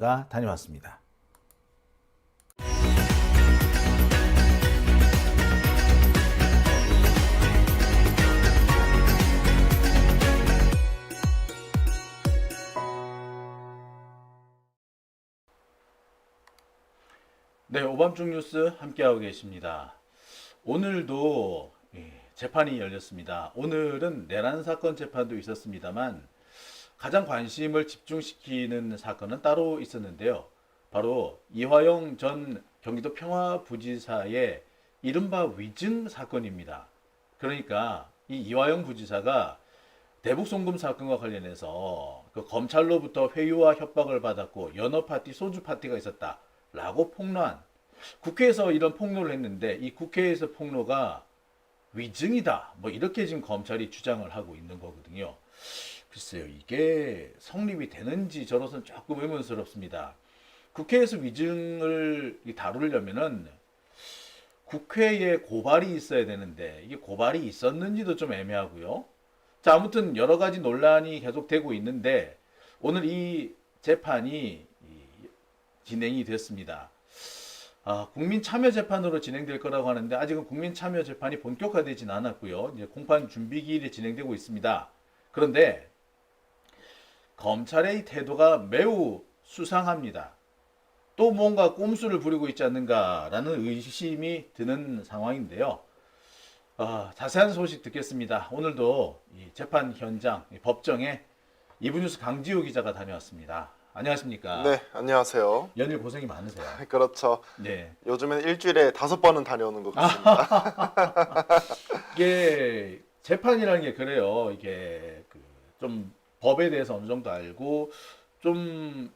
다녀왔습니다. 네, 오밤중 뉴스 함께하고 계십니다. 오늘도 재판이 열렸습니다. 오늘은 내란 사건 재판도 있었습니다만 가장 관심을 집중시키는 사건은 따로 있었는데요. 바로 이화영 전 경기도 평화부지사의 이른바 위증 사건입니다. 그러니까 이 이화영 부지사가 대북송금 사건과 관련해서 그 검찰로부터 회유와 협박을 받았고 연어 파티, 소주 파티가 있었다라고 폭로한, 국회에서 이런 폭로를 했는데 이 국회에서 폭로가 위증이다, 뭐 이렇게 지금 검찰이 주장을 하고 있는 거거든요. 글쎄요, 이게 성립이 되는지 저로서는 조금 의문스럽습니다. 국회에서 위증을 다루려면은 국회에 고발이 있어야 되는데 이게 고발이 있었는지도 좀 애매하고요. 자, 아무튼 여러 가지 논란이 계속되고 있는데 오늘 이 재판이 진행이 됐습니다. 국민참여재판으로 진행될 거라고 하는데 아직은 국민참여재판이 본격화되진 않았고요. 이제 공판 준비기일이 진행되고 있습니다. 그런데 검찰의 태도가 매우 수상합니다. 또 뭔가 꼼수를 부리고 있지 않는가라는 의심이 드는 상황인데요. 자세한 소식 듣겠습니다. 오늘도 이 재판 현장, 법정에 이브뉴스 강지우 기자가 다녀왔습니다. 안녕하십니까? 네, 안녕하세요. 연일 고생이 많으세요. 그렇죠. 네. 요즘엔 일주일에 5번은 다녀오는 것 같습니다. 이게 재판이라는 게 그래요. 이게 좀 법에 대해서 어느 정도 알고 좀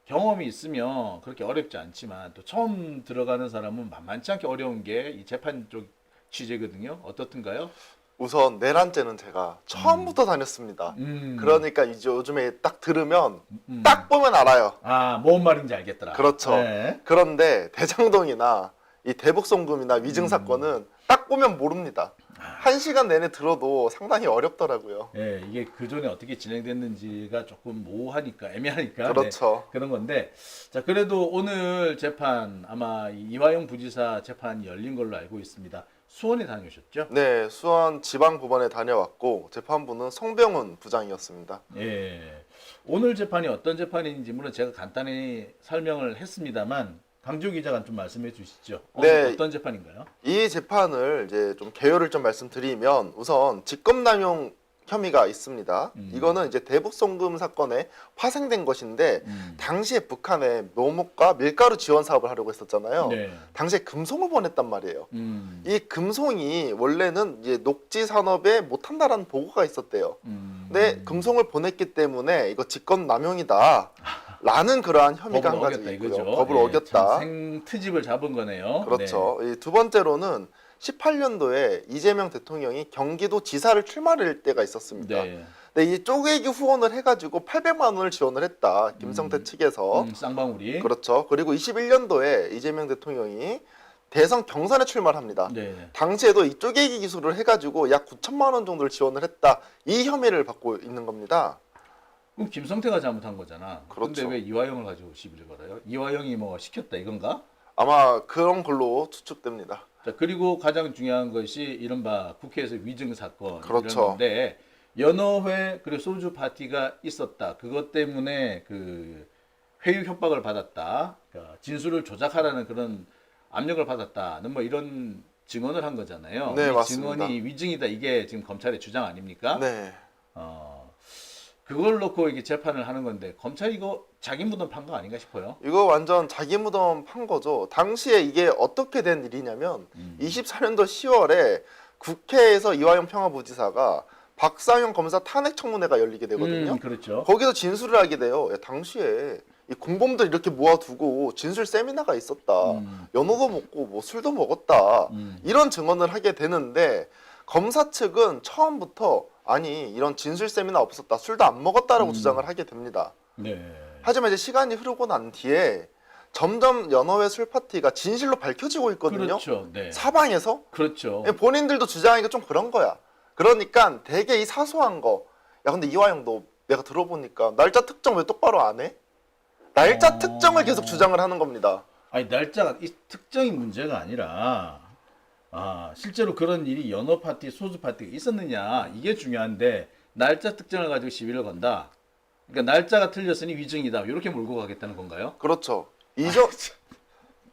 경험이 있으면 그렇게 어렵지 않지만 또 처음 들어가는 사람은 만만치 않게 어려운 게 이 재판 쪽 취재거든요. 어떻든가요? 우선 내란죄는 제가 처음부터 다녔습니다. 그러니까 이제 요즘에 딱 들으면 딱 보면 알아요. 뭔 말인지 알겠더라. 그렇죠. 네. 그런데 대장동이나 이 대북송금이나 위증 사건은 딱 보면 모릅니다. 1시간 내내 들어도 상당히 어렵더라고요. 네, 이게 그 전에 어떻게 진행됐는지가 조금 모호하니까, 애매하니까. 그렇죠. 네, 그런 건데. 자, 그래도 오늘 재판, 아마 이화영 부지사 재판이 열린 걸로 알고 있습니다. 수원에 다녀오셨죠? 네, 수원 지방법원에 다녀왔고 재판부는 송병훈 부장이었습니다. 예. 오늘 재판이 어떤 재판인지 물론 제가 간단히 설명을 했습니다만 강지우 기자가 좀 말씀해 주시죠. 네. 어떤 재판인가요? 이 재판을 이제 좀 개요를 좀 말씀드리면 우선 직권남용 혐의가 있습니다. 이거는 이제 대북송금 사건에 파생된 것인데 당시에 북한에 묘목과 밀가루 지원 사업을 하려고 했었잖아요. 네. 당시에 금송을 보냈단 말이에요. 이 금송이 원래는 이제 녹지 산업에 못한다라는 보고가 있었대요. 근데 금송을 보냈기 때문에 이거 직권남용이다. 라는 그러한 혐의가 한 가지 있고요. 법을 어겼다. 생트집을 잡은 거네요. 그렇죠. 이 두 번째로는 18년도에 이재명 대통령이 경기도 지사를 출마할 때가 있었습니다. 네. 근데 이 쪼개기 후원을 해가지고 800만 원을 지원을 했다. 김성태 측에서. 쌍방울이. 그렇죠. 그리고 21년도에 이재명 대통령이 대선 경선에 출마를 합니다. 네. 당시에도 이 쪼개기 기술을 해가지고 약 9천만 원 정도를 지원을 했다. 이 혐의를 받고 있는 겁니다. 그럼 김성태가 잘못한 거잖아. 그렇죠. 근데 왜 이화영을 가지고 시비를 걸어요? 이화영이 뭐 시켰다 이건가? 아마 그런 걸로 추측됩니다. 자, 그리고 가장 중요한 것이 이른바 국회에서 위증 사건. 그렇죠. 이런데 연어회 그리고 소주 파티가 있었다. 그것 때문에 그 회유 협박을 받았다. 그러니까 진술을 조작하라는 그런 압력을 받았다는 뭐 이런 증언을 한 거잖아요. 네, 이 맞습니다. 증언이 위증이다. 이게 지금 검찰의 주장 아닙니까? 네. 그걸 놓고 이게 재판을 하는 건데 검찰이 이거 자기 무덤 판 거 아닌가 싶어요. 이거 완전 자기 무덤 판 거죠. 당시에 이게 어떻게 된 일이냐면 24년도 10월에 국회에서 이화영 평화부지사가 박상현 검사 탄핵 청문회가 열리게 되거든요. 그렇죠. 거기서 진술을 하게 돼요. 야, 당시에 이 공범들 이렇게 모아두고 진술 세미나가 있었다. 연어도 먹고 뭐 술도 먹었다. 이런 증언을 하게 되는데 검사 측은 처음부터 아니 이런 진술 세미나 없었다. 술도 안 먹었다라고 주장을 하게 됩니다. 네. 하지만 이제 시간이 흐르고 난 뒤에 점점 연어회 술 파티가 진실로 밝혀지고 있거든요. 그렇죠. 네. 사방에서. 그렇죠. 본인들도 주장하기가 좀 그런 거야. 그러니까 되게 이 사소한 거. 야 근데 이화영 너 내가 들어보니까 날짜 특정 왜 똑바로 안 해? 날짜 특정을 계속 주장을 하는 겁니다. 아니 날짜가 이 특정이 문제가 아니라 실제로 그런 일이 연어 파티, 소주 파티가 있었느냐 이게 중요한데 날짜 특정을 가지고 시비를 건다. 그러니까 날짜가 틀렸으니 위증이다. 이렇게 몰고 가겠다는 건가요? 그렇죠.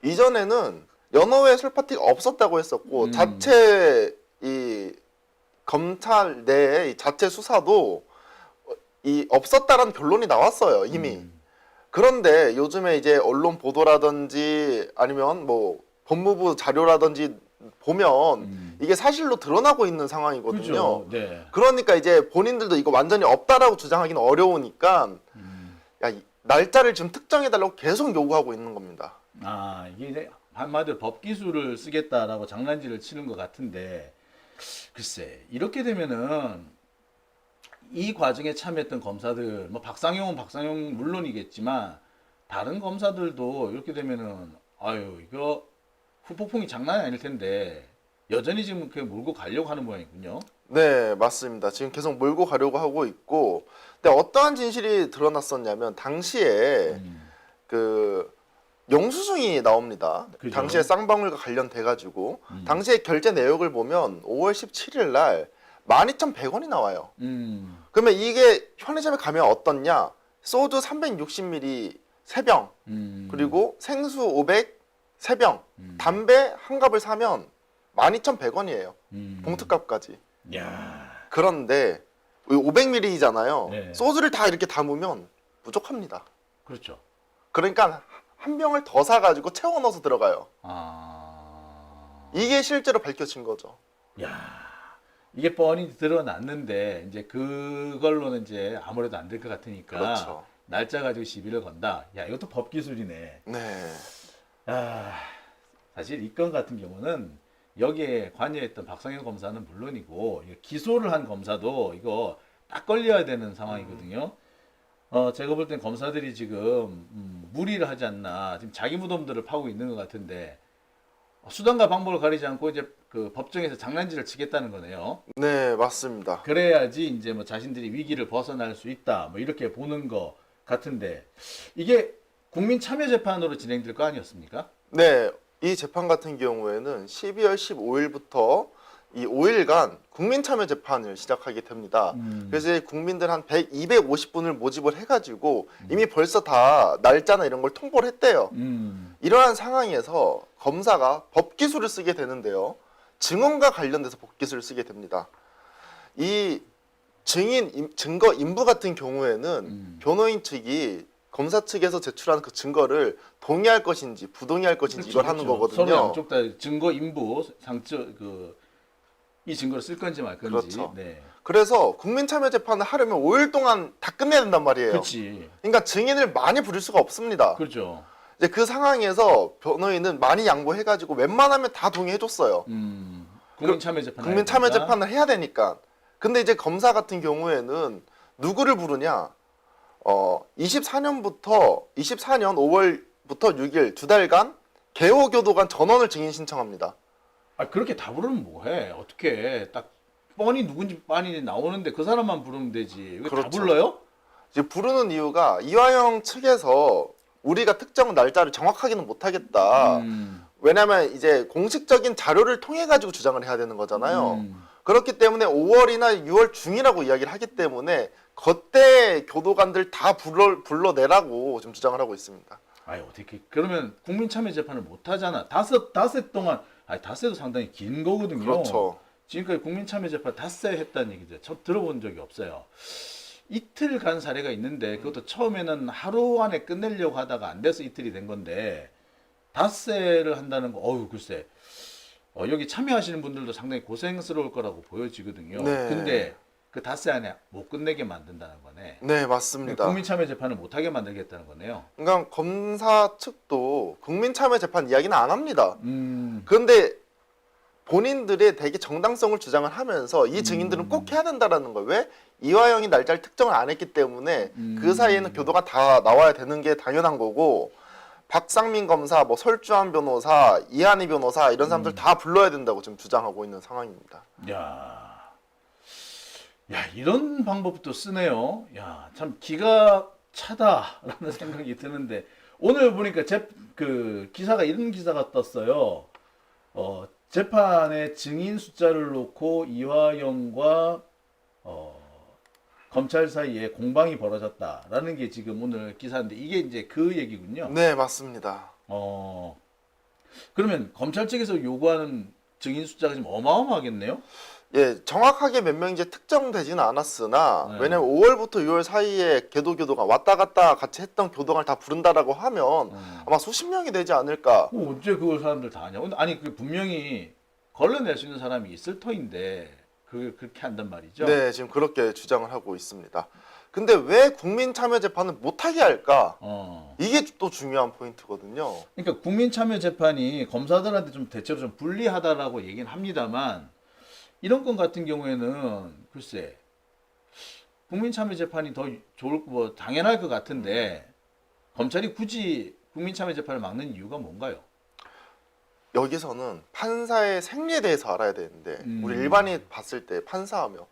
이전에는 연어회 술 파티가 없었다고 했었고 자체 이 검찰 내에 이 자체 수사도 이 없었다라는 결론이 나왔어요 이미. 그런데 요즘에 이제 언론 보도라든지 아니면 뭐 법무부 자료라든지 보면 이게 사실로 드러나고 있는 상황이거든요. 그죠. 네. 그러니까 이제 본인들도 이거 완전히 없다라고 주장하기는 어려우니까 야, 날짜를 지금 특정해달라고 계속 요구하고 있는 겁니다. 이게 이제 한마디로 법 기술을 쓰겠다라고 장난질을 치는 것 같은데 글쎄 이렇게 되면은 이 과정에 참여했던 검사들 뭐 박상용은 박상용 물론이겠지만 다른 검사들도 이렇게 되면은 아유 이거 후폭풍이 장난이 아닐 텐데 여전히 지금 그 몰고 가려고 하는 모양이군요. 네, 맞습니다. 지금 계속 몰고 가려고 하고 있고, 근데 어떠한 진실이 드러났었냐면 당시에 그 영수증이 나옵니다. 그죠. 당시에 쌍방울과 관련돼 가지고 당시에 결제 내역을 보면 5월 17일 날 12,100원이 나와요. 그러면 이게 편의점에 가면 어떻냐? 소주 360ml 3병, 그리고 생수 500 3병, 담배 한 갑을 사면 12,100원이에요. 봉투값까지. 야, 그런데 500ml잖아요. 네. 소주를 다 이렇게 담으면 부족합니다. 그렇죠. 그러니까 한 병을 더 사가지고 채워 넣어서 들어가요. 이게 실제로 밝혀진 거죠. 야, 이게 뻔히 드러났는데 이제 그걸로는 이제 아무래도 안 될 것 같으니까 그렇죠. 날짜 가지고 시비를 건다. 야, 이것도 법 기술이네. 네. 사실 이 건 같은 경우는 여기에 관여했던 박상현 검사는 물론이고 이거 기소를 한 검사도 이거 딱 걸려야 되는 상황이거든요. 제가 볼 땐 검사들이 지금 무리를 하지 않나 지금 자기 무덤들을 파고 있는 것 같은데 수단과 방법을 가리지 않고 이제 그 법정에서 장난질을 치겠다는 거네요. 네, 맞습니다. 그래야지 이제 뭐 자신들이 위기를 벗어날 수 있다 뭐 이렇게 보는 거 같은데 이게 국민 참여 재판으로 진행될 거 아니었습니까? 네, 이 재판 같은 경우에는 12월 15일부터 이 5일간 국민참여 재판을 시작하게 됩니다. 그래서 국민들 한 250분을 모집을 해가지고 이미 벌써 다 날짜나 이런 걸 통보를 했대요. 이러한 상황에서 검사가 법기술을 쓰게 되는데요. 증언과 관련돼서 법기술을 쓰게 됩니다. 이 증거 인부 같은 경우에는 변호인 측이 검사 측에서 제출한 그 증거를 동의할 것인지 부동의할 것인지 그렇죠, 이걸 하는 그렇죠. 거거든요. 서로 양쪽 다 증거 인부 이 증거를 쓸 건지 말 건지. 그렇죠. 네. 그래서 국민참여재판을 하려면 5일 동안 다 끝내야 된단 말이에요. 그렇지. 그러니까 증인을 많이 부릴 수가 없습니다. 그렇죠. 이제 그 상황에서 변호인은 많이 양보해가지고 웬만하면 다 동의해줬어요. 국민 참여 재판. 국민 참여 재판을 해야 되니까. 근데 이제 검사 같은 경우에는 누구를 부르냐? 24년 5월부터 6일 두 달간 개호교도관 전원을 증인 신청합니다. 그렇게 다 부르면 뭐해? 어떻게 딱 뻔히 누군지 빤히 나오는데 그 사람만 부르면 되지. 왜 다 그렇죠. 불러요? 이제 부르는 이유가 이화영 측에서 우리가 특정 날짜를 정확하게는 못하겠다. 왜냐하면 이제 공식적인 자료를 통해 가지고 주장을 해야 되는 거잖아요. 그렇기 때문에 5월이나 6월 중이라고 이야기를 하기 때문에 그때 교도관들 다 불러내라고 지금 주장을 하고 있습니다. 어떻게 그러면 국민 참여 재판을 못 하잖아. 닷새 동안 닷새도 상당히 긴 거거든요. 그렇죠. 지금까지 국민 참여 재판 닷새 했다는 얘기죠. 처음 들어본 적이 없어요. 이틀 간 사례가 있는데 그것도 처음에는 하루 안에 끝내려고 하다가 안 돼서 이틀이 된 건데 닷새를 한다는 거 글쎄 여기 참여하시는 분들도 상당히 고생스러울 거라고 보여지거든요. 네. 근데 그 닷새 안에 못 끝내게 만든다는 거네. 네, 맞습니다. 국민 참여 재판을 못 하게 만들겠다는 거네요. 그러니까 검사 측도 국민 참여 재판 이야기는 안 합니다. 음. 그런데 본인들의 되게 정당성을 주장을 하면서 이 증인들은 꼭 해야 된다라는 거예요. 왜? 이화영이 날짜를 특정을 안 했기 때문에 그 사이에는 교도가 다 나와야 되는 게 당연한 거고 박상민 검사, 뭐 설주한 변호사, 이한희 변호사 이런 사람들 다 불러야 된다고 지금 주장하고 있는 상황입니다. 야, 이런 방법도 쓰네요. 야, 참 기가 차다라는 생각이 드는데 오늘 보니까 그 기사가 이런 기사가 떴어요. 재판의 증인 숫자를 놓고 이화영과 검찰 사이에 공방이 벌어졌다라는 게 지금 오늘 기사인데 이게 이제 그 얘기군요. 네, 맞습니다. 그러면 검찰 측에서 요구하는 증인 숫자가 지금 어마어마하겠네요. 예, 정확하게 몇 명인지 특정되지는 않았으나 네. 왜냐면 5월부터 6월 사이에 교도관 왔다 갔다 같이 했던 교도관을 다 부른다라고 하면 아마 수십 명이 되지 않을까. 언제 그걸 사람들 다 하냐? 아니 그 분명히 걸러낼 수 있는 사람이 있을 터인데 그걸 그렇게 한단 말이죠. 네, 지금 그렇게 주장을 하고 있습니다. 근데 왜 국민참여재판을 못하게 할까? 이게 또 중요한 포인트거든요. 그러니까 국민참여재판이 검사들한테 좀 대체로 좀 불리하다라고 얘기는 합니다만 이런 건 같은 경우에는 글쎄 국민참여재판이 더 좋을 뭐 당연할 것 같은데 검찰이 굳이 국민참여재판을 막는 이유가 뭔가요? 여기서는 판사의 생리에 대해서 알아야 되는데 우리 일반인 봤을 때 판사하며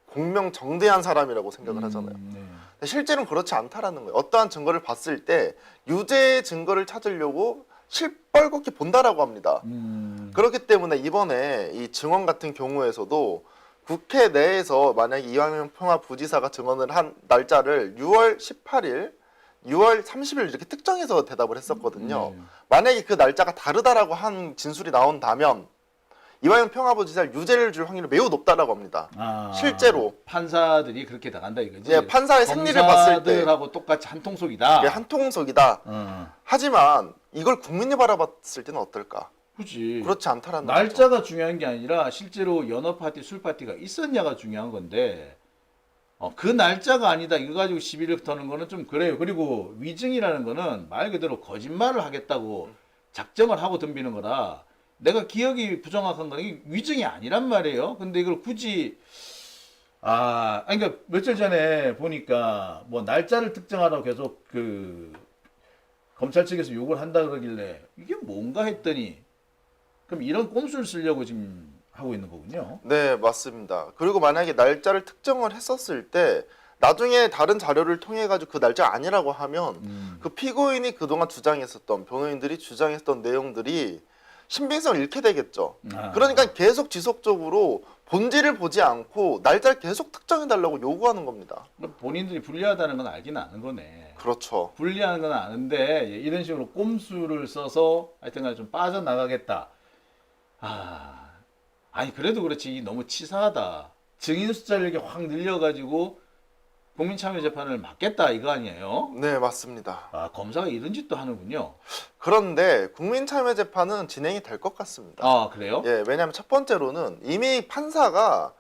공명정대한 사람이라고 생각을 하잖아요. 네. 근데 실제로는 그렇지 않다라는 거예요. 어떠한 증거를 봤을 때 유죄의 증거를 찾으려고 실뻘겋게 본다라고 합니다. 그렇기 때문에 이번에 이 증언 같은 경우에서도 국회 내에서 만약에 이화영 평화부지사가 증언을 한 날짜를 6월 18일, 6월 30일 이렇게 특정해서 대답을 했었거든요. 만약에 그 날짜가 다르다라고 한 진술이 나온다면 이화영 평화부지사를 유죄를 줄 확률이 매우 높다라고 합니다. 실제로 판사들이 그렇게 나간다 이거지. 예, 판사의 생리를 봤을 때 검사들하고 똑같이 한 통속이다. 이게 한 통속이다. 하지만 이걸 국민이 바라봤을 때는 어떨까? 그렇지. 그렇지 않다라는 날짜가 거죠. 중요한 게 아니라 실제로 연어 파티, 술 파티가 있었냐가 중요한 건데 그 날짜가 아니다 이거 가지고 시비를 터는 거는 좀 그래요. 그리고 위증이라는 거는 말 그대로 거짓말을 하겠다고 작정을 하고 덤비는 거라 내가 기억이 부정확한 거는 이게 위증이 아니란 말이에요. 근데 이걸 굳이 그러니까 며칠 전에 보니까 뭐 날짜를 특정하라고 계속 그 검찰 측에서 요구를 한다 그러길래 이게 뭔가 했더니 그럼 이런 꼼수를 쓰려고 지금 하고 있는 거군요. 네, 맞습니다. 그리고 만약에 날짜를 특정을 했었을 때 나중에 다른 자료를 통해 가지고 그 날짜가 아니라고 하면 그 피고인이 그동안 주장했었던 변호인들이 주장했던 내용들이 신빙성을 잃게 되겠죠. 그러니까 계속 지속적으로 본질을 보지 않고 날짜를 계속 특정해 달라고 요구하는 겁니다. 본인들이 불리하다는 건 알기는 아는 거네. 그렇죠. 불리한 건 아는데 이런 식으로 꼼수를 써서 하여튼간 좀 빠져나가겠다. 아니 그래도 그렇지 너무 치사하다. 증인 숫자를 이렇게 확 늘려가지고 국민참여재판을 막겠다 이거 아니에요? 네, 맞습니다. 검사가 이런 짓도 하는군요. 그런데 국민참여재판은 진행이 될 것 같습니다. 그래요? 예, 왜냐하면 첫 번째로는 이미 판사가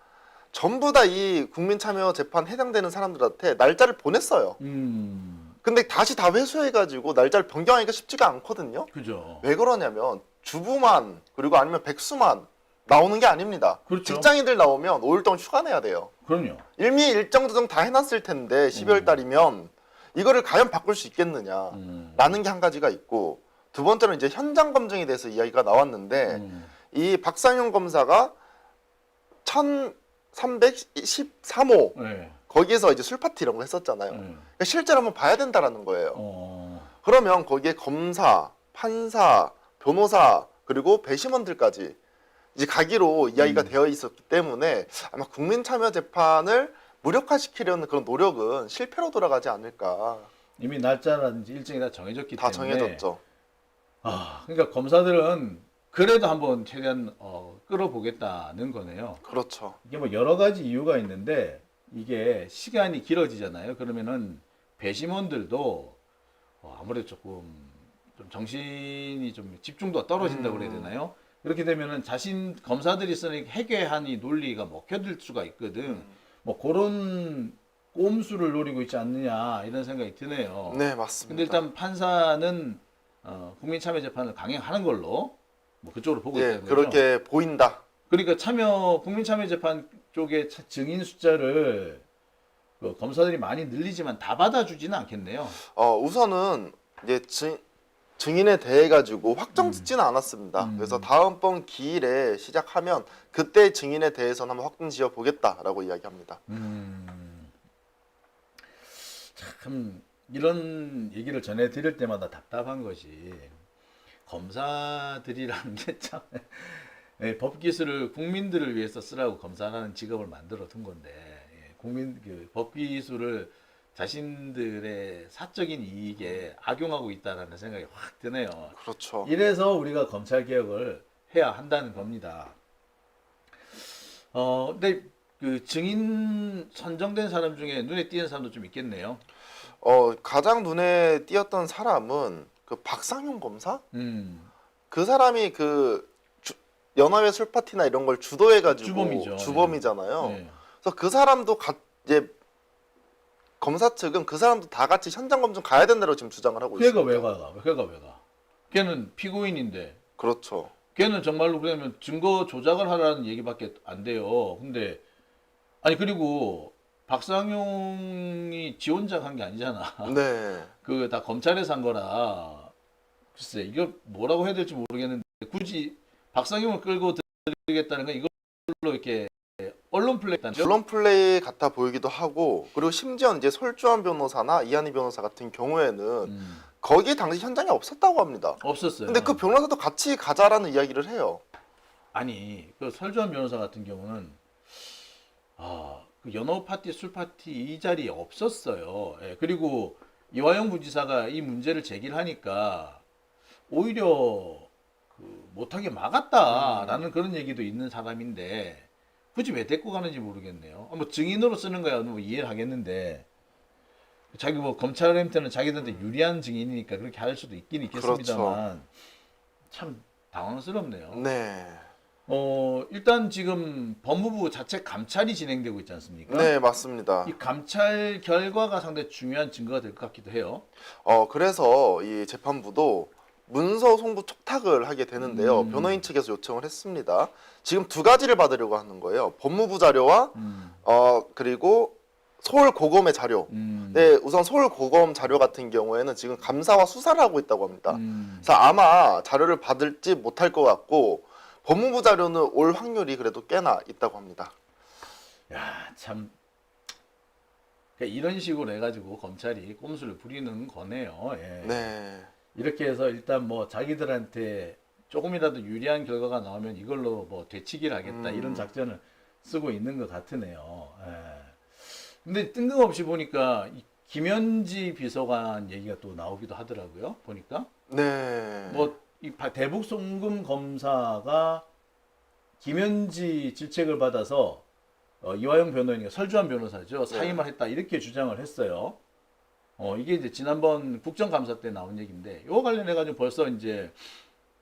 전부 다 이 국민참여재판 해당되는 사람들한테 날짜를 보냈어요. 근데 다시 다 회수해가지고 날짜를 변경하기가 쉽지가 않거든요. 그죠. 왜 그러냐면 주부만 그리고 아니면 백수만 나오는 게 아닙니다. 그렇죠. 직장인들 나오면 5일 동안 휴가 내야 돼요. 그럼요. 이미 일정 조정 다 해놨을 텐데 12월 달이면 이거를 과연 바꿀 수 있겠느냐 라는 게 한 가지가 있고 두 번째는 이제 현장 검증에 대해서 이야기가 나왔는데 이 박상현 검사가 1313호 네. 거기에서 이제 술파티 이런 거 했었잖아요. 그러니까 실제로 한번 봐야 된다라는 거예요. 그러면 거기에 검사, 판사, 변호사 그리고 배심원들까지 이제 가기로 이야기가 되어 있었기 때문에 아마 국민참여재판을 무력화시키려는 그런 노력은 실패로 돌아가지 않을까. 이미 날짜라든지 일정이 다 정해졌기 다 때문에 정해졌죠. 그러니까 검사들은 그래도 한번 최대한 끌어보겠다는 거네요. 그렇죠. 이게 뭐 여러 가지 이유가 있는데 이게 시간이 길어지잖아요. 그러면은 배심원들도 아무래도 조금 좀 정신이 좀 집중도가 떨어진다고 그래야 되나요? 그렇게 되면은 검사들이 쓰는 해괴한 이 논리가 먹혀들 수가 있거든. 뭐 그런 꼼수를 노리고 있지 않느냐 이런 생각이 드네요. 네, 맞습니다. 근데 일단 판사는 국민참여재판을 강행하는 걸로 뭐 그쪽으로 보고 예, 있다는 거죠. 그렇게 보인다. 그러니까 국민참여재판 쪽의 증인 숫자를 검사들이 많이 늘리지만 다 받아주지는 않겠네요. 우선은 이제 증인에 대해 가지고 확정 짓지는 않았습니다. 그래서 다음번 기일에 시작하면 그때 증인에 대해서는 한번 확정 지어 보겠다라고 이야기합니다. 참 이런 얘기를 전해드릴 때마다 답답한 것이 검사들이라는 게 참 법기술을 국민들을 위해서 쓰라고 검사라는 직업을 만들어 둔 건데 국민 그 법기술을 자신들의 사적인 이익에 악용하고 있다라는 생각이 확 드네요. 그렇죠. 이래서 우리가 검찰 개혁을 해야 한다는 겁니다. 근데 그 증인 선정된 사람 중에 눈에 띄는 사람도 좀 있겠네요. 가장 눈에 띄었던 사람은 그 박상용 검사? 음, 그 사람이 연합회 술 파티나 이런 걸 주도해가지고 주범이죠. 주범이잖아요. 네. 그래서 그 사람도 이제 검사 측은 그 사람도 다 같이 현장 검증 가야 된다고 지금 주장을 하고 걔가 있습니다. 왜 가? 걔가 왜 가? 걔는 피고인인데 그렇죠. 걔는 정말로 그러면 증거 조작을 하라는 얘기밖에 안 돼요. 근데 아니 그리고 박상용이 지 혼자 한 게 아니잖아. 네. 그 다 검찰에서 한 거라 글쎄 이거 뭐라고 해야 될지 모르겠는데 굳이 박상용을 끌고 들이겠다는 건 이걸로 이렇게 언론 플레이단죠? 블럼 플레이 같아 보이기도 하고, 그리고 심지어 이제 설주환 변호사나 이한희 변호사 같은 경우에는 거기 당시 현장에 없었다고 합니다. 없었어요. 근데 그 변호사도 같이 가자라는 이야기를 해요. 아니 그 설주환 변호사 같은 경우는 그 연어 파티 술 파티 이 자리에 없었어요. 예, 그리고 이화영 부지사가 이 문제를 제기하니까 오히려 그 못하게 막았다라는 그런 얘기도 있는 사람인데 굳이 왜 데리고 가는지 모르겠네요. 뭐 증인으로 쓰는 거야 뭐 이해를 하겠는데 자기 뭐 검찰한테는 자기들한테 유리한 증인이니까 그렇게 할 수도 있긴 있겠습니다만 참 당황스럽네요. 네. 일단 지금 법무부 자체 감찰이 진행되고 있지 않습니까? 네, 맞습니다. 이 감찰 결과가 상당히 중요한 증거가 될 것 같기도 해요. 그래서 이 재판부도 문서 송부 촉탁을 하게 되는데요. 변호인 측에서 요청을 했습니다. 지금 두 가지를 받으려고 하는 거예요. 법무부 자료와 그리고 서울 고검의 자료. 네, 우선 서울 고검 자료 같은 경우에는 지금 감사와 수사를 하고 있다고 합니다. 그래서 아마 자료를 받을지 못할 것 같고 법무부 자료는 올 확률이 그래도 꽤나 있다고 합니다. 야, 참. 그러니까 이런 식으로 해가지고 검찰이 꼼수를 부리는 거네요. 예. 네. 이렇게 해서 일단 뭐 자기들한테 조금이라도 유리한 결과가 나오면 이걸로 뭐 되치기를 하겠다 이런 작전을 쓰고 있는 것 같으네요. 예. 근데 뜬금없이 보니까 이 김현지 비서관 얘기가 또 나오기도 하더라고요. 보니까 네. 뭐 이 대북 송금 검사가 김현지 질책을 받아서 이화영 변호인이 설주환 변호사죠 사임을 했다 이렇게 주장을 했어요. 이게 이제 지난번 국정감사 때 나온 얘기인데 이거 관련해 가지고 벌써 이제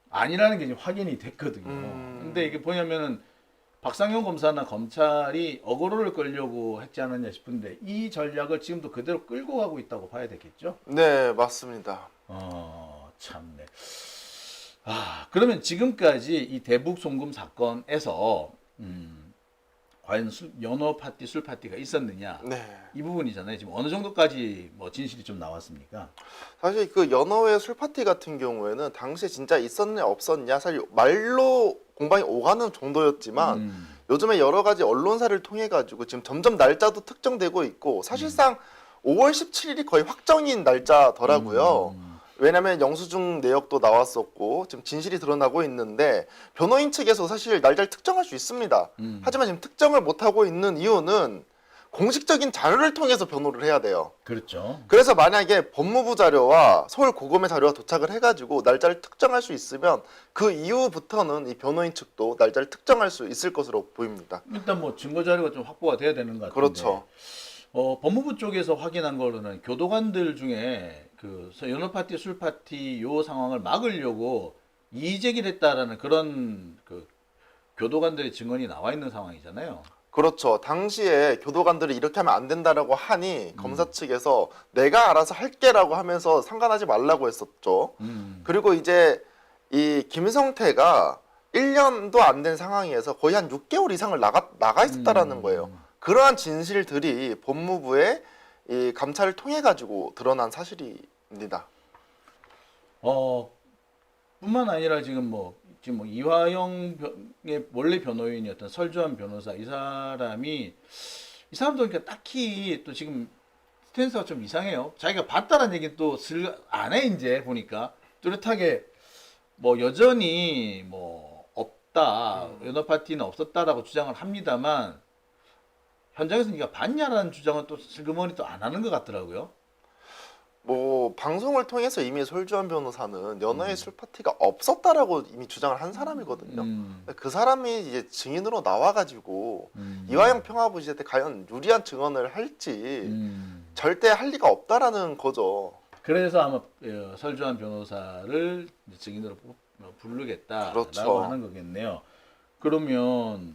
아니라는 게 이제 확인이 됐거든요. 근데 이게 뭐냐면은 박상용 검사나 검찰이 어그로를 끌려고 했지 않았냐 싶은데 이 전략을 지금도 그대로 끌고 가고 있다고 봐야 되겠죠? 네, 맞습니다. 참네. 그러면 지금까지 이 대북 송금 사건에서 과연 연어 파티, 술 파티가 있었느냐? 네. 이 부분이잖아요. 지금 어느 정도까지 뭐 진실이 좀 나왔습니까? 사실 그 연어회 술 파티 같은 경우에는 당시에 진짜 있었냐 없었냐 사실 말로 공방이 오가는 정도였지만 요즘에 여러 가지 언론사를 통해 가지고 지금 점점 날짜도 특정되고 있고 사실상 5월 17일이 거의 확정인 날짜더라고요. 왜냐하면 영수증 내역도 나왔었고 지금 진실이 드러나고 있는데 변호인 측에서 사실 날짜를 특정할 수 있습니다. 하지만 지금 특정을 못하고 있는 이유는 공식적인 자료를 통해서 변호를 해야 돼요. 그렇죠. 그래서 만약에 법무부 자료와 서울 고검의 자료가 도착을 해가지고 날짜를 특정할 수 있으면 그 이후부터는 이 변호인 측도 날짜를 특정할 수 있을 것으로 보입니다. 일단 뭐 증거 자료가 좀 확보가 돼야 되는 것 같은데. 그렇죠. 법무부 쪽에서 확인한 거로는 교도관들 중에 그 연어 파티, 술 파티 요 상황을 막으려고 이의 제기를 했다라는 그런 그 교도관들의 증언이 나와 있는 상황이잖아요. 그렇죠. 당시에 교도관들이 이렇게 하면 안 된다라고 하니 검사 측에서 내가 알아서 할게라고 하면서 상관하지 말라고 했었죠. 그리고 이제 이 김성태가 1년도 안 된 상황에서 거의 한 6개월 이상을 나가 있었다라는 거예요. 그러한 진실들이 법무부의 이 감찰을 통해 가지고 드러난 사실입니다. 뿐만 아니라 지금 뭐 이화영의 원래 변호인이었던 설주환 변호사 이 사람도 그러니까 딱히 또 지금 스탠스가 좀 이상해요. 자기가 봤다는 얘기는 또 안 해, 이제 보니까. 뚜렷하게 뭐 여전히 뭐 없다, 연합 파티는 없었다라고 주장을 합니다만 현장에서 네가 봤냐라는 주장은 또 슬그머니 또 안 하는 것 같더라고요. 뭐 방송을 통해서 이미 설주환 변호사는 연하의 술 파티가 없었다라고 이미 주장을 한 사람이거든요. 그 사람이 이제 증인으로 나와가지고 이화영 평화부지사 때 과연 유리한 증언을 할지 절대 할 리가 없다라는 거죠. 그래서 아마 설주환 변호사를 이제 증인으로 부르겠다라고 그렇죠. 하는 거겠네요. 그러면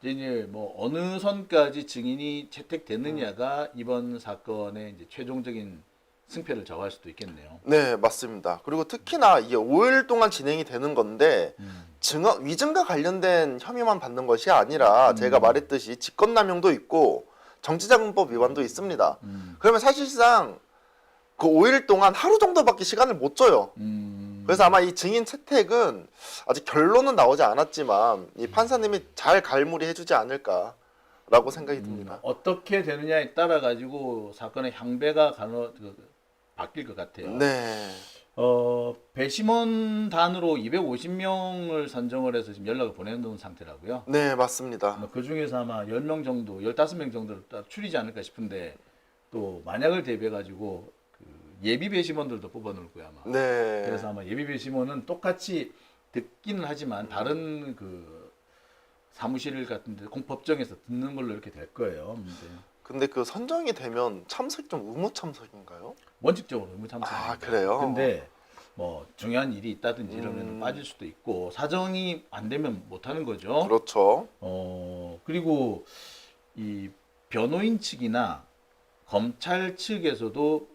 이제 뭐 어느 선까지 증인이 채택되느냐가 이번 사건의 이제 최종적인 승패를 정할 수도 있겠네요. 네, 맞습니다. 그리고 특히나 이게 5일 동안 진행이 되는 건데 증언 위증과 관련된 혐의만 받는 것이 아니라 제가 말했듯이 직권남용도 있고 정치자금법 위반도 있습니다. 그러면 사실상 그 5일 동안 하루 정도밖에 시간을 못 줘요. 그래서 아마 이 증인 채택은 아직 결론은 나오지 않았지만 이 판사님이 잘 갈무리 해주지 않을까라고 생각이 듭니다. 어떻게 되느냐에 따라 가지고 사건의 향배가 바뀔 것 같아요. 네. 배심원 단으로 250명을 선정을 해서 지금 연락을 보내놓은 상태라고요. 네, 맞습니다. 그 중에서 아마 10명 정도, 15명 정도를 딱 추리지 않을까 싶은데 또 만약을 대비해 가지고 그 예비 배심원들도 뽑아놓을 거야 아마. 네. 그래서 아마 예비 배심원은 똑같이 듣기는 하지만 다른 그 사무실 같은데 공법정에서 듣는 걸로 이렇게 될 거예요. 근데 그 선정이 되면 참석 좀 의무 참석인가요? 원칙적으로 의무 참석입니다. 아, 그래요? 근데 뭐 중요한 일이 있다든지 이러면 빠질 수도 있고 사정이 안 되면 못 하는 거죠. 그렇죠. 그리고 이 변호인 측이나 검찰 측에서도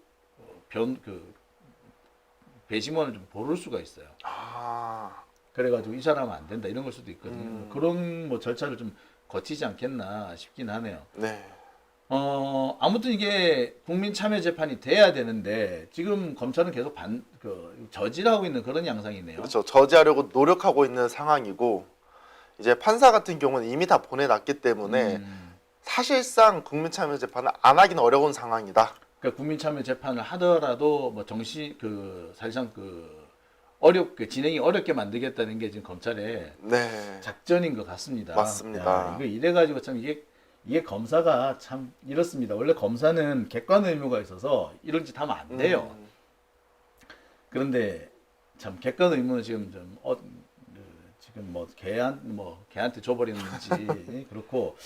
배심원을 좀 고를 수가 있어요. 아, 그래가지고 이 사람은 안 된다 이런 걸 수도 있거든요. 그런 뭐 절차를 좀 거치지 않겠나 싶긴 하네요. 네. 아무튼 이게 국민참여재판이 돼야 되는데 지금 검찰은 계속 저지하고 있는 그런 양상이네요. 그렇죠. 저지하려고 노력하고 있는 상황이고 이제 판사 같은 경우는 이미 다 보내놨기 때문에 사실상 국민참여재판을 안 하긴 어려운 상황이다. 그러니까 국민참여재판을 하더라도 뭐 사실상 진행이 어렵게 만들겠다는 게 지금 검찰의 네. 작전인 것 같습니다. 맞습니다. 야, 이거 이래가지고 참 이게 검사가 참 이렇습니다. 원래 검사는 객관 의무가 있어서 이런 짓 하면 안 돼요. 그런데 참 객관 의무는 지금 지금 걔한테 줘버렸는지 그렇고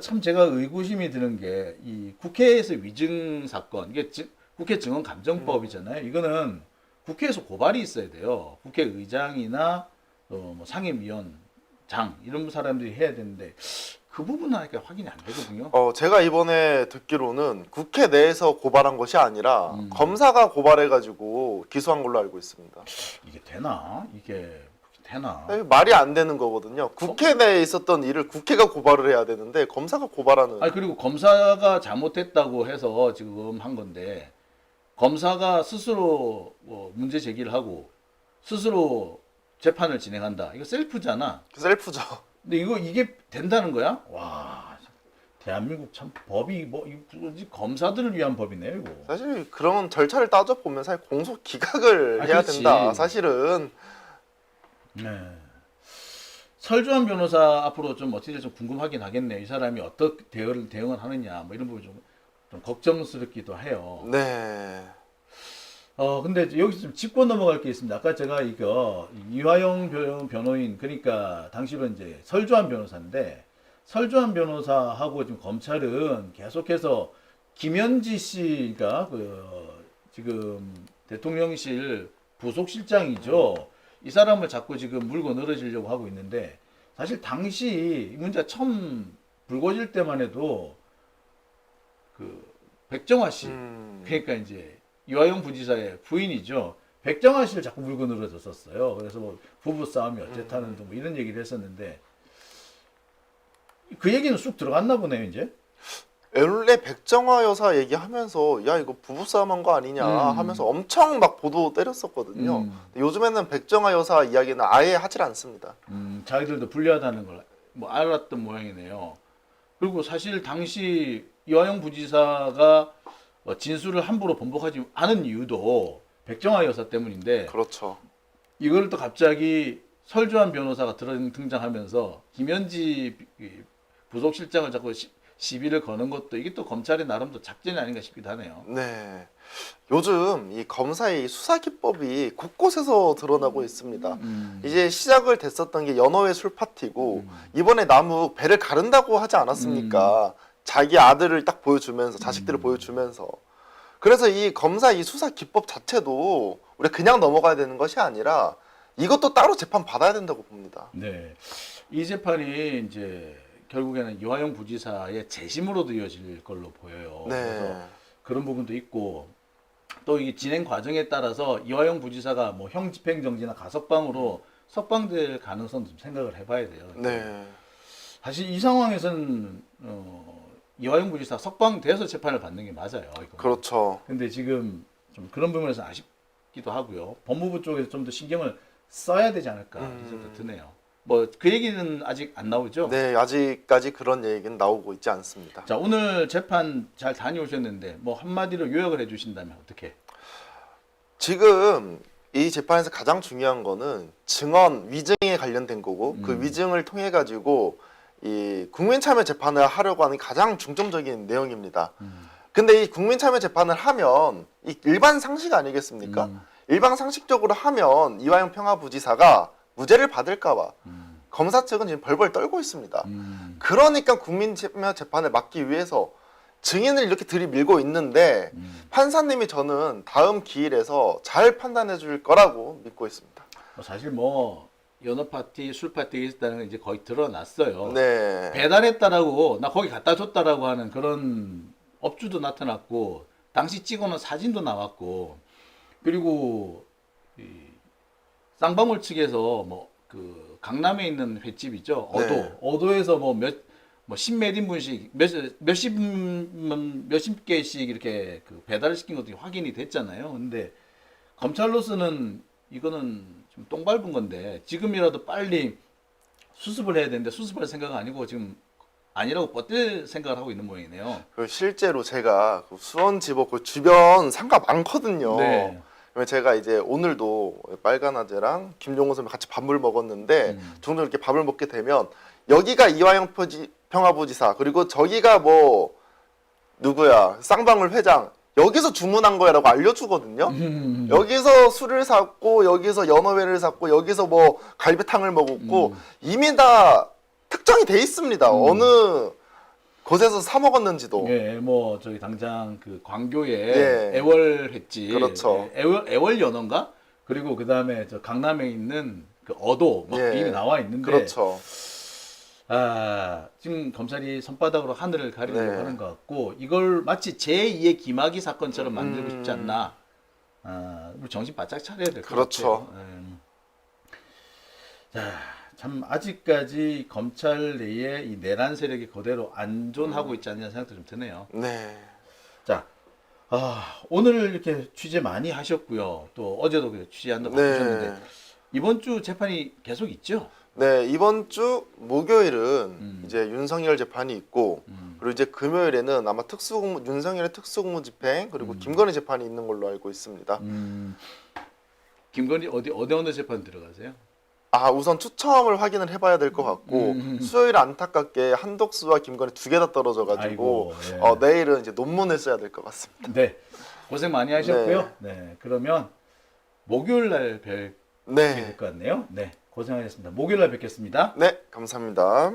참 제가 의구심이 드는 게 이 국회에서 위증 사건 이게 국회 증언 감정법이잖아요. 이거는 국회에서 고발이 있어야 돼요. 국회의장이나 뭐 상임위원장 이런 사람들이 해야 되는데 그 부분은 아직 확인이 안 되거든요. 제가 이번에 듣기로는 국회 내에서 고발한 것이 아니라 검사가 고발해가지고 기소한 걸로 알고 있습니다. 이게 되나? 말이 안 되는 거거든요. 국회 내에 있었던 일을 국회가 고발을 해야 되는데 검사가 고발하는. 아니 그리고 검사가 잘못했다고 해서 지금 한 건데 검사가 스스로 문제 제기를 하고 스스로 재판을 진행한다. 이거 셀프잖아. 셀프죠. 근데 이게 된다는 거야? 와, 대한민국 참 법이 이거 검사들을 위한 법이네요, 이거. 사실 그런 절차를 따져 보면 사실 공소 기각을 해야 그렇지. 된다. 사실은. 네. 설주환 변호사 앞으로 좀 어떻게 좀 궁금하긴 하겠네요. 이 사람이 어떻게 대응을 하느냐, 뭐 이런 부분 좀 걱정스럽기도 해요. 네. 근데 여기서 좀 짚고 넘어갈 게 있습니다. 아까 제가 이화영 변호인, 그러니까 당시로 이제 설주환 변호사인데, 설주환 변호사하고 지금 검찰은 계속해서 김현지 씨가 지금 대통령실 부속실장이죠. 이 사람을 자꾸 지금 물고 늘어지려고 하고 있는데, 사실 당시 이 문제가 처음 불거질 때만 해도 백정화 씨, 그러니까 이제 이화영 부지사의 부인이죠. 백정화 씨를 자꾸 물고 늘어졌었어요. 그래서 뭐 부부 싸움이 어쨌다는 뭐 이런 얘기를 했었는데 그 얘기는 쑥 들어갔나 보네요, 이제. 원래 백정화 여사 얘기하면서 야 이거 부부싸움한 거 아니냐 하면서 엄청 막 보도 때렸었거든요. 요즘에는 백정화 여사 이야기는 아예 하질 않습니다. 자기들도 불리하다는 걸 뭐 알았던 모양이네요. 그리고 사실 당시 이화영 부지사가 진술을 함부로 번복하지 않은 이유도 백정화 여사 때문인데 그렇죠. 이걸 또 갑자기 설주한 변호사가 등장하면서 김현지 부속실장을 자꾸 시비를 거는 것도 이게 또 검찰의 나름도 작전이 아닌가 싶기도 하네요. 네. 요즘 이 검사의 수사 기법이 곳곳에서 드러나고 있습니다. 이제 시작을 됐었던 게 연어회 술 파티고 이번에 남욱 배를 가른다고 하지 않았습니까? 자기 아들을 딱 보여주면서 자식들을 보여주면서 그래서 이 검사 이 수사 기법 자체도 우리 그냥 넘어가야 되는 것이 아니라 이것도 따로 재판 받아야 된다고 봅니다. 네. 이 재판이 이제 결국에는 이화영 부지사의 재심으로도 이어질 걸로 보여요. 네. 그래서 그런 부분도 있고 또 이 진행 과정에 따라서 이화영 부지사가 뭐 형 집행정지나 가석방으로 석방될 가능성 좀 생각을 해봐야 돼요. 네. 사실 이 상황에서는 이화영 부지사 석방돼서 재판을 받는 게 맞아요. 이거. 그렇죠. 근데 지금 좀 그런 부분에서 아쉽기도 하고요. 법무부 쪽에서 좀 더 신경을 써야 되지 않을까 이 생각도 드네요. 뭐 그 얘기는 아직 안 나오죠? 네, 아직까지 그런 얘기는 나오고 있지 않습니다. 자, 오늘 재판 잘 다녀오셨는데 뭐 한마디로 요약을 해주신다면 어떻게? 지금 이 재판에서 가장 중요한 거는 증언 위증에 관련된 거고 그 위증을 통해 가지고 이 국민참여 재판을 하려고 하는 가장 중점적인 내용입니다. 근데 이 국민참여 재판을 하면 이 일반 상식 아니겠습니까? 일반 상식적으로 하면 이화영 평화부지사가 무죄를 받을까봐 검사 측은 지금 벌벌 떨고 있습니다. 그러니까 국민참여 재판을 막기 위해서 증인을 이렇게 들이밀고 있는데 판사님이 저는 다음 기일에서 잘 판단해 줄 거라고 믿고 있습니다. 사실 뭐 연어 파티, 술 파티가 있었다는 건 이제 거의 드러났어요. 네. 배달했다라고 나 거기 갖다 줬다라고 하는 그런 업주도 나타났고 당시 찍어놓은 사진도 나왔고 그리고 이 쌍방울 측에서 뭐 그 강남에 있는 횟집 있죠 어도 네. 어도에서 뭐 십몇 인분씩 몇십 개씩 이렇게 그 배달을 시킨 것도 확인이 됐잖아요. 근데 검찰로서는 이거는 좀 똥 밟은 건데 지금이라도 빨리 수습을 해야 되는데 수습할 생각은 아니고 지금 아니라고 버틸 생각을 하고 있는 모양이네요. 그리고 실제로 제가 그 수원지법 그 주변 상가 많거든요. 네. 제가 이제 오늘도 빨간아재랑 김종호 선배 같이 밥을 먹었는데 종종 이렇게 밥을 먹게 되면 여기가 이화영 평화부지사 그리고 저기가 뭐 누구야 쌍방울 회장 여기서 주문한 거야라고 알려주거든요. 여기서 술을 샀고 여기서 연어회를 샀고 여기서 뭐 갈비탕을 먹었고 이미 다 특정이 돼 있습니다. 어느 곳에서 사 먹었는지도. 예, 뭐 저기 당장 그 광교에 예. 애월 횟집, 그렇죠. 예, 애월 연어인가? 그리고 그 다음에 저 강남에 있는 그 어도 막 예. 이미 나와 있는데, 그렇죠. 아 지금 검찰이 손바닥으로 하늘을 가리려고 네. 하는 것 같고 이걸 마치 제2의 김학의 사건처럼 만들고 싶지 않나? 아, 우리 정신 바짝 차려야 될 것 그렇죠. 같아요. 자. 참 아직까지 검찰 내에 이 내란 세력이 그대로 안존하고 있지 않냐는 생각도 좀 드네요. 네. 자, 오늘 이렇게 취재 많이 하셨고요. 또 어제도 취재한다고 네. 하셨는데 이번 주 재판이 계속 있죠? 네, 이번 주 목요일은 이제 윤석열 재판이 있고 그리고 이제 금요일에는 아마 윤석열의 특수공무 집행 그리고 김건희 재판이 있는 걸로 알고 있습니다. 김건희 어느 재판 들어가세요? 우선 추첨을 확인을 해봐야 될 것 같고 수요일 안타깝게 한덕수와 김건희 두 개 다 떨어져가지고 아이고, 예. 내일은 이제 논문을 써야 될 것 같습니다. 네, 고생 많이 하셨고요. 네, 그러면 목요일 날 뵙게 네, 될 것 같네요. 네, 고생하셨습니다. 목요일 날 뵙겠습니다. 네, 감사합니다.